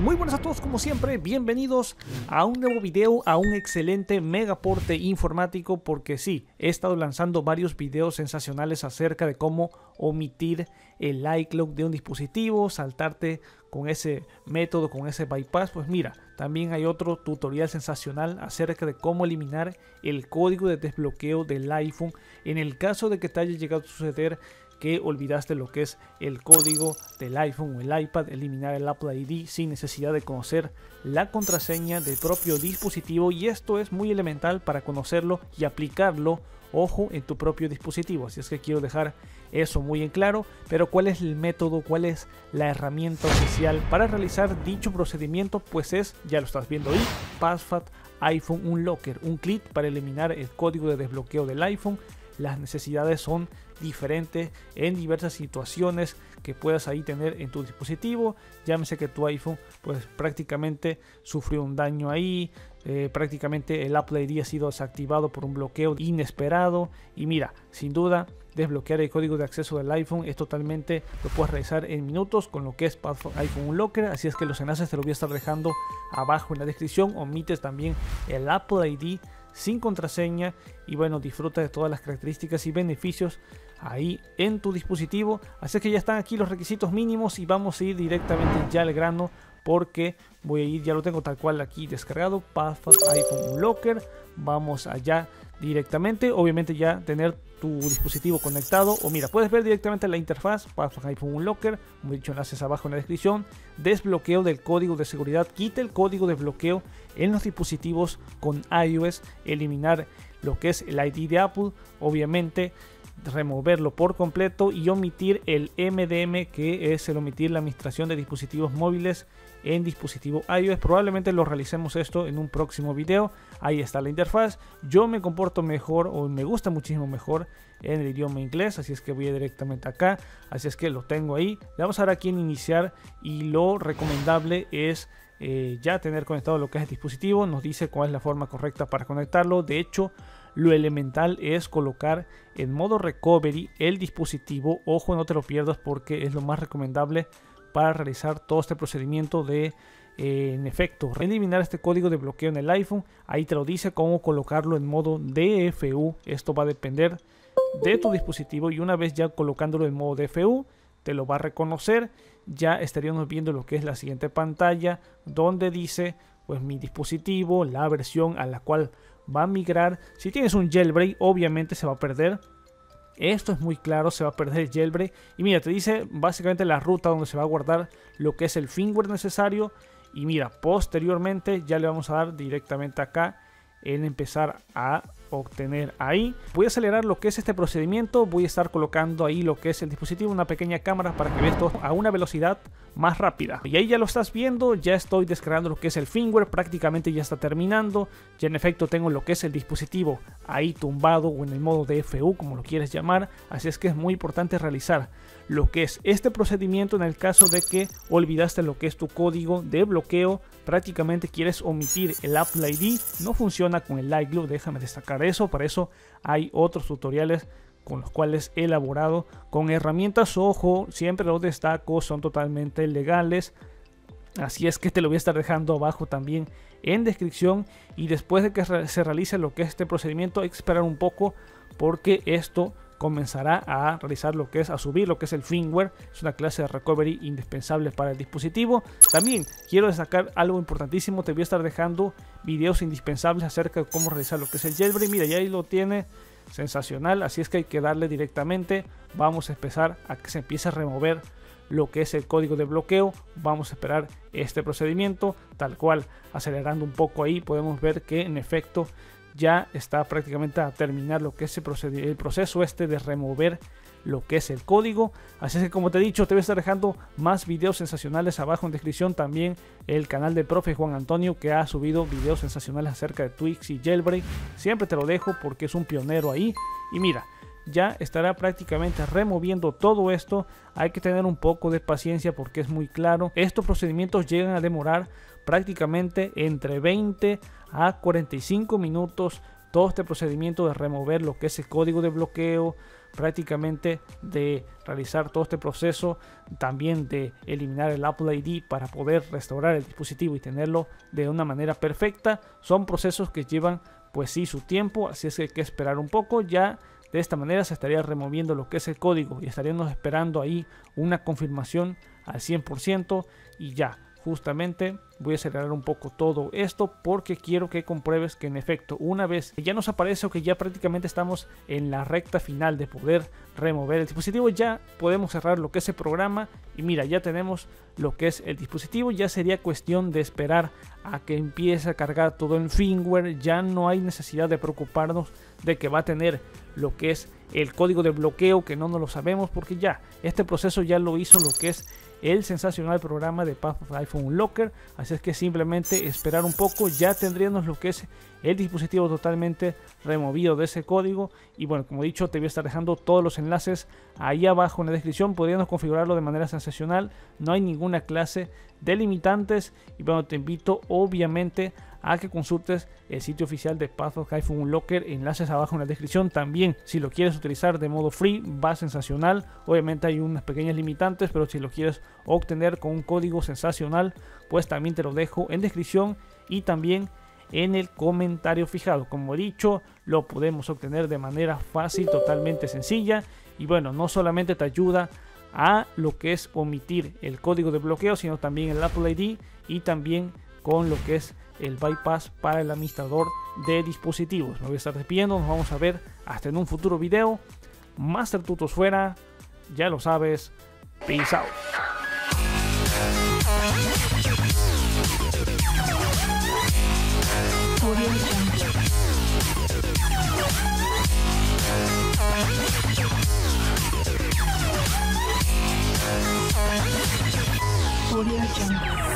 Muy buenas a todos, como siempre, bienvenidos a un nuevo video, a un excelente megaporte informático, porque sí, he estado lanzando varios videos sensacionales acerca de cómo omitir el iCloud de un dispositivo, saltarte con ese método, con ese bypass. Pues mira, también hay otro tutorial sensacional acerca de cómo eliminar el código de desbloqueo del iPhone en el caso de que te haya llegado a suceder que olvidaste lo que es el código del iPhone o el iPad. Eliminar el Apple ID sin necesidad de conocer la contraseña del propio dispositivo, y esto es muy elemental para conocerlo y aplicarlo, ojo, en tu propio dispositivo. Así es que quiero dejar eso muy en claro. Pero ¿cuál es el método? ¿Cuál es la herramienta oficial para realizar dicho procedimiento? Pues es, ya lo estás viendo ahí, PassFact iPhone Unlocker, un clic para eliminar el código de desbloqueo del iPhone. Las necesidades son diferentes en diversas situaciones que puedas ahí tener en tu dispositivo. Llámese que tu iPhone pues prácticamente sufrió un daño ahí, prácticamente el Apple ID ha sido desactivado por un bloqueo inesperado. Y mira, sin duda, desbloquear el código de acceso del iPhone es totalmente, lo puedes realizar en minutos con lo que es PassFact iPhone Unlocker. Así es que los enlaces te los voy a estar dejando abajo en la descripción. Omites también el Apple ID sin contraseña y bueno, disfruta de todas las características y beneficios ahí en tu dispositivo. Así que ya están aquí los requisitos mínimos y vamos a ir directamente ya al grano, porque voy a ir, ya lo tengo tal cual aquí descargado, PassFact iPhone Unlocker. Vamos allá directamente, obviamente ya tener tu dispositivo conectado, o mira, puedes ver directamente la interfaz PassFact iPhone Unlocker, como he dicho, enlaces abajo en la descripción. Desbloqueo del código de seguridad, quita el código de bloqueo en los dispositivos con iOS, eliminar lo que es el ID de Apple, obviamente removerlo por completo y omitir el MDM, que es el omitir la administración de dispositivos móviles en dispositivo iOS. Probablemente lo realicemos esto en un próximo video. Ahí está la interfaz. Yo me comporto mejor, o me gusta muchísimo mejor, en el idioma inglés, así es que voy directamente acá, así es que lo tengo ahí. Le vamos a dar aquí en iniciar, y lo recomendable es ya tener conectado lo que es el dispositivo. Nos dice cuál es la forma correcta para conectarlo. De hecho, lo elemental es colocar en modo recovery el dispositivo. Ojo, no te lo pierdas, porque es lo más recomendable para realizar todo este procedimiento de en efecto eliminar este código de bloqueo en el iPhone. Ahí te lo dice cómo colocarlo en modo DFU. Esto va a depender de tu dispositivo, y una vez ya colocándolo en modo DFU te lo va a reconocer. Ya estaríamos viendo lo que es la siguiente pantalla, donde dice pues mi dispositivo, la versión a la cual va a migrar. Si tienes un jailbreak, obviamente se va a perder. Esto es muy claro, se va a perder el jailbreak. Y mira, te dice básicamente la ruta donde se va a guardar lo que es el firmware necesario. Y mira, posteriormente ya le vamos a dar directamente acá en empezar a obtener ahí. Voy a acelerar lo que es este procedimiento. Voy a estar colocando ahí lo que es el dispositivo, una pequeña cámara, para que veas todo a una velocidad más rápida. Y ahí ya lo estás viendo, ya estoy descargando lo que es el firmware, prácticamente ya está terminando. Ya en efecto tengo lo que es el dispositivo ahí tumbado, o en el modo DFU, como lo quieres llamar. Así es que es muy importante realizar lo que es este procedimiento en el caso de que olvidaste lo que es tu código de bloqueo. Prácticamente quieres omitir el Apple ID, no funciona con el iCloud, déjame destacar eso. Para eso hay otros tutoriales con los cuales he elaborado con herramientas. Ojo, siempre los destaco, son totalmente legales. Así es que te lo voy a estar dejando abajo también en descripción. Y después de que se realice lo que es este procedimiento, hay que esperar un poco, porque esto comenzará a realizar lo que es, a subir lo que es el firmware. Es una clase de recovery indispensable para el dispositivo. También quiero destacar algo importantísimo, te voy a estar dejando videos indispensables acerca de cómo realizar lo que es el jailbreak. Mira, ya ahí lo tiene, sensacional. Así es que hay que darle directamente. Vamos a empezar a que se empiece a remover lo que es el código de bloqueo. Vamos a esperar este procedimiento tal cual, acelerando un poco. Ahí podemos ver que en efecto ya está prácticamente a terminar lo que es el proceso este de remover lo que es el código. Así es que, como te he dicho, te voy a estar dejando más videos sensacionales abajo en descripción. También el canal del profe Juan Antonio, que ha subido videos sensacionales acerca de tweaks y jailbreak. Siempre te lo dejo porque es un pionero ahí. Y mira, ya estará prácticamente removiendo todo esto. Hay que tener un poco de paciencia porque es muy claro. Estos procedimientos llegan a demorar prácticamente entre 20 a 45 minutos. Todo este procedimiento de remover lo que es el código de bloqueo, prácticamente de realizar todo este proceso, también de eliminar el Apple ID para poder restaurar el dispositivo y tenerlo de una manera perfecta, son procesos que llevan pues sí su tiempo, así es que hay que esperar un poco. Ya de esta manera se estaría removiendo lo que es el código y estaríamos esperando ahí una confirmación al 100% y ya. Justamente voy a acelerar un poco todo esto porque quiero que compruebes que en efecto una vez que ya nos aparece o que ya prácticamente estamos en la recta final de poder remover el dispositivo, ya podemos cerrar lo que es el programa y mira, ya tenemos lo que es el dispositivo. Ya sería cuestión de esperar a que empiece a cargar todo en firmware. Ya no hay necesidad de preocuparnos de que va a tener lo que es el código de bloqueo, que no nos lo sabemos, porque ya este proceso ya lo hizo lo que es el sensacional programa de Path of iPhone Unlocker. Así es que simplemente esperar un poco, ya tendríamos lo que es el dispositivo totalmente removido de ese código. Y bueno, como he dicho, te voy a estar dejando todos los enlaces ahí abajo en la descripción. Podríamos configurarlo de manera sensacional, no hay ninguna clase de limitantes. Y bueno, te invito obviamente a que consultes el sitio oficial de Path of iPhone Unlocker, enlaces abajo en la descripción. También si lo quieres utilizar de modo free va sensacional, obviamente hay unas pequeñas limitantes, pero si lo quieres obtener con un código sensacional pues también te lo dejo en descripción y también en el comentario fijado. Como he dicho, lo podemos obtener de manera fácil, totalmente sencilla. Y bueno, no solamente te ayuda a lo que es omitir el código de bloqueo, sino también el Apple ID y también con lo que es el bypass para el administrador de dispositivos. Me voy a estar despidiendo, nos vamos a ver hasta en un futuro video. Master Tutos fuera, ya lo sabes, peace out. Audio Jungle.